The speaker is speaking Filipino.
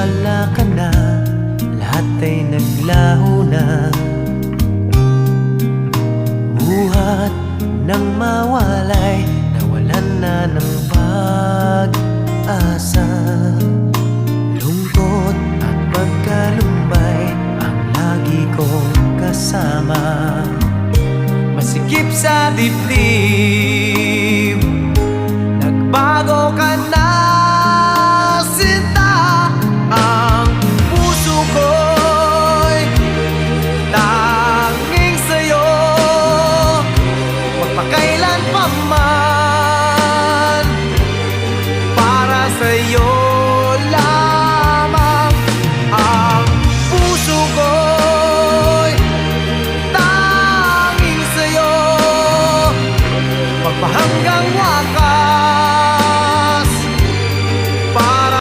wala ka na, lahat ay naglaho na. Buhat ng mawalay, nawalan na ng pag-asa. Lungkot at pagkalumbay ang lagi kong kasama. Masikip sa dibdib